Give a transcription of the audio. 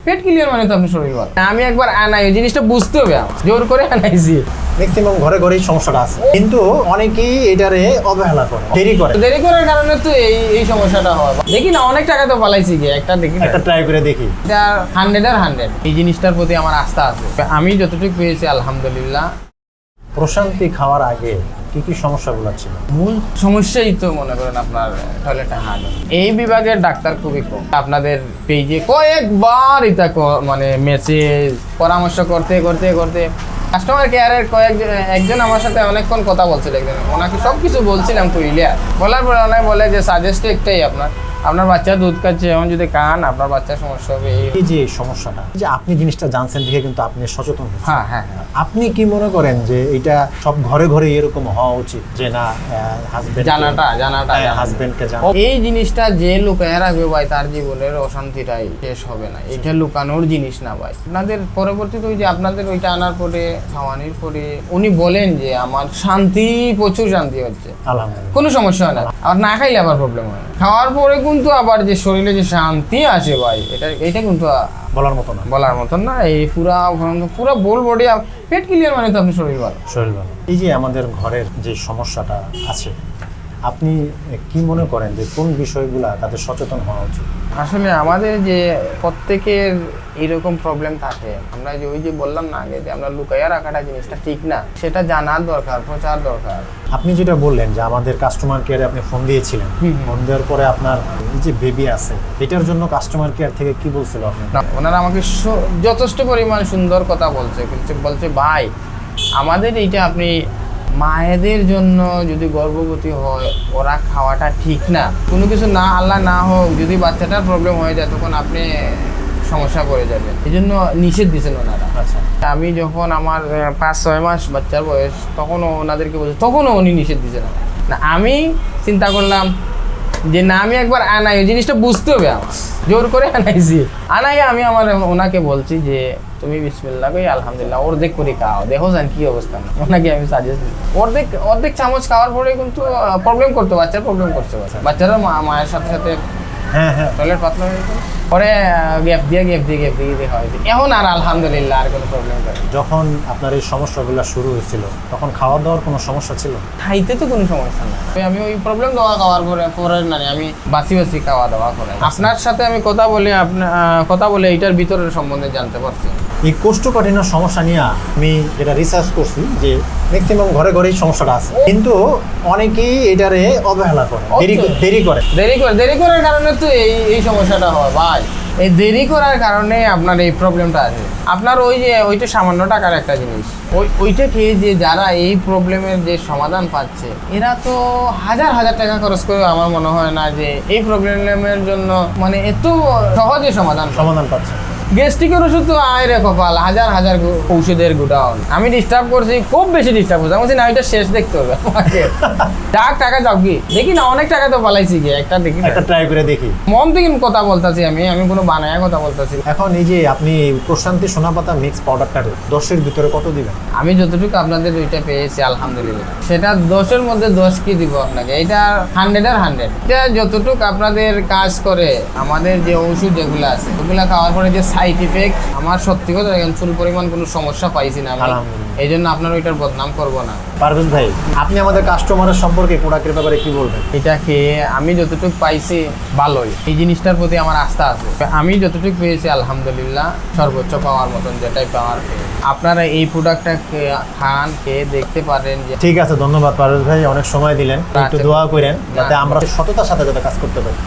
পেট clear মানে তো আপনি শরীর ভালো। আমি একবার আনাই এই জিনিসটা বুঝতে হবে, আমার জোর করে আনাইছি। ম্যাক্সিমাম ঘরে ঘরেই সমস্যাটা আছে, কিন্তু অনেকেই এটারে অবহেলা করে, দেরি করার কারণে তো এই সমস্যাটা হয়। দেখি না, অনেক টাকা তো পালাইছি গিয়ে, একটা দেখি না, একটা ট্রাই করে দেখি। এটা 100 এই জিনিসটার প্রতি আমার আস্থা আছে। আমি যতটুকু পেয়েছি আলহামদুলিল্লাহ। প্রশান্তি খাওয়ার আগে কি কি সমস্যাগুলো ছিল? মূল সমস্যাই তো মনে করেন আপনার টয়লেটে হার্ড। এই বিভাগের ডাক্তার খুবই কম। আপনাদের পেজে কয়েকবার এটা মানে মেসেজ পরামর্শ করতে করতে করতে কাস্টমার কেয়ারের একজন আমার সাথে অনেকক্ষণ কথা বলছিল। একজন ওনাকে সব কিছু বলছিলাম ক্লিয়ার, বলার পরে ওনাকে বলে যে সাজেস্ট একটাই, আপনার বাচ্চা দুধ খাচ্ছে, এখন যদি খান আপনার বাচ্চার সমস্যা হবে। এই যে সমস্যাটা, যে আপনি জিনিসটা জানছেন দেখে কিন্তু আপনি সচেতন হয়েছেন। হ্যাঁ হ্যাঁ, আপনি কি মনে করেন যে এটা সব ঘরে ঘরে এরকম হওয়া উচিত, যে না হাজবেন্ড জানাটা হাজবেন্ডকে জানা? এই জিনিসটা যে লুকায় রাখবে ভাই, তার জীবনের অশান্তিটাই শেষ হবে না। এটা লুকানোর জিনিস না ভাই। আপনাদের পরবর্তীতে ওই যে আপনাদের ওইটা আনার পরে খাওয়ানোর পরে উনি বলেন যে আমার শান্তি, প্রচুর শান্তি হচ্ছে, আলহামদুলিল্লাহ, কোনো সমস্যা হয় না। আর না খাইলে আবার প্রবলেম হয়। খাওয়ার পরে কিন্তু আবার যে শরীরে যে শান্তি আসে ভাই, এটা কিন্তু বলার মতো না, বলার মতন না। এই পুরা বোল বডি পেট ক্লিয়ার মানে তো আপনি শরীর ভালো। শরীর ভালো। এই যে আমাদের ঘরের যে সমস্যাটা আছে, আপনি কি মনে করেন যে কোন বিষয়গুলা তাদের সচেতন হওয়া উচিত? আসলে আমাদের যে প্রত্যেকের এইরকম প্রবলেম থাকে, আমরা যে ওই যে বললাম না আগে যে আমরা লুকাইয়া রাখাটা জিনিসটা ঠিক না, সেটা জানার দরকার, প্রচার দরকার। আপনি যেটা বললেন যে আমাদের কাস্টমার কেয়ারে আপনি ফোন দিয়েছিলেন, ফোন দেওয়ার পরে আপনার এই যে বেবি আছে, এটার জন্য কাস্টমার কেয়ার থেকে কি বলছিল আপনি? ওনারা আমাকে যথেষ্ট পরিমাণ সুন্দর কথা বলছে ভাই আমাদের এইটা আপনি মায়েদের জন্য যদি গর্ভবতী হয় ওরা খাওয়াটা ঠিক না, কোনো কিছু না আল্লাহ না হোক যদি বাচ্চাটার প্রবলেম হয়ে যায় তখন আপনি সমস্যা পড়ে যাবে, এই জন্য নিষেধ দিয়েছেন ওনারা। আচ্ছা, আমি যখন আমার 5-6 মাস বাচ্চার বয়স, তখনও ওনাদেরকে বলছি, তখনও উনি নিষেধ দিয়েছেন না। আমি চিন্তা করলাম যে না, আমি একবার আনাই এই জিনিসটা বুঝতে হবে, আমার জোর করে আনাইছি। আমি ওনাকে বলছি যে তুমি বিসমিল্লাহ কই আলহামদুলিল্লাহ অর্ধেক করে খাও, দেখো জান কি অবস্থা। ওনাকে আমি সাজেস্ট অর্ধেক চামচ খাওয়ার পরে কিন্তু প্রবলেম করতে, বাচ্চার প্রবলেম করছে, বাচ্চারা মায়ের সাথে সাথে টয়লেট পাতলা হয়ে গেছে, পরে গ্যাপ দিয়ে হয়েছে। এখন আর আলহামদুলিল্লাহ আর কোনো প্রবলেম করে। যখন আপনার এই সমস্যাগুলো শুরু হয়েছিল তখন খাওয়া দাওয়ার কোনো সমস্যা ছিল? খাইতে তো কোনো সমস্যা না, আমি ওই প্রবলেম খাওয়ার পরে না, আমি বাসি খাওয়া দাওয়া করে আপনার সাথে আমি কথা বলে এইটার ভিতরের সম্বন্ধে জানতে পারছি। এই কোষ্ঠকাঠিন্য সমস্যা নিয়ে আমি যেটা রিসার্চ করছি যে ম্যাক্সিমাম ঘরে ঘরেই সমস্যাটা আছে, কিন্তু অনেকেই এটারে অবহেলা করে, দেরি করার কারণে তো এই সমস্যাটা হয় ভাই। এই দেরি করার কারণে আপনার এই প্রবলেমটা আছে। আপনার ওইটা সামান্য টাকার একটা জিনিস, ওইটা খেয়ে যে যারা এই প্রবলেমের যে সমাধান পাচ্ছে, এরা তো হাজার হাজার টাকা খরচ করে, আমার মনে হয় না যে এই প্রবলেমের জন্য মানে এত সহজে সমাধান পাচ্ছে। গ্যাস্ট্রিকের ওষুধ তো আয় কপাল, হাজার হাজার ঔষধের গোডাউন। আমি ডিস্টার্ব করছি, খুব বেশি ডিস্টার্ব করছি। আমি বলছি না, এটা শেষ দেখতে হবে আমাকে। টাকা যাও কি দেখি না, অনেক টাকা তো পালাইছি গিয়ে, একটা ট্রাই করে দেখি। মন থেকে কথা বলতেছি, আমি কোনো বানায়া কথা বলতেছি। এখন এই যে আপনি প্রশান্তি সোনাপাতা মিক্স পাউডারটা 10-এর ভিতরে কত দিবেন? আমি যতটুকু আপনাদের ওইটা পেয়েছি আলহামদুলিল্লাহ, সেটা 10-এর মধ্যে 10 কি দিব আপনাকে, এটা 100-এর 100। এটা যতটুকু আপনাদের কাজ করে, আমাদের যে ওষুধ যেগুলো আছে ওগুলো খাওয়ার পরে যে সাইড ইফেক্ট, আমার সত্যি কথা চুল পরিমাণ কোনো সমস্যা পাইছি না আমি, এই জন্য আপনার ওইটার বদনাম করবো না। পারভেজ ভাই, আপনি আমাদের কাস্টমারের সম্পর্কে প্রোডাক্টের ব্যাপারে কি বলবেন? এটা খেয়ে আমি যতটুকু পাইছি ভালোই, এই জিনিসটার প্রতি আমার আস্থা আছে। আমি যতটুকু পেয়েছি আলহামদুলিল্লাহ সর্বোচ্চ পাওয়ার মতন যেটাই পাওয়ার। আপনারা এই প্রোডাক্টটা খান, খেয়ে দেখতে পারেন। ঠিক আছে, ধন্যবাদ পারভেজ ভাই, অনেক সময় দিলেন। একটু দোয়া করেন যাতে আমরা সততার সাথে কাজ করতে পারি।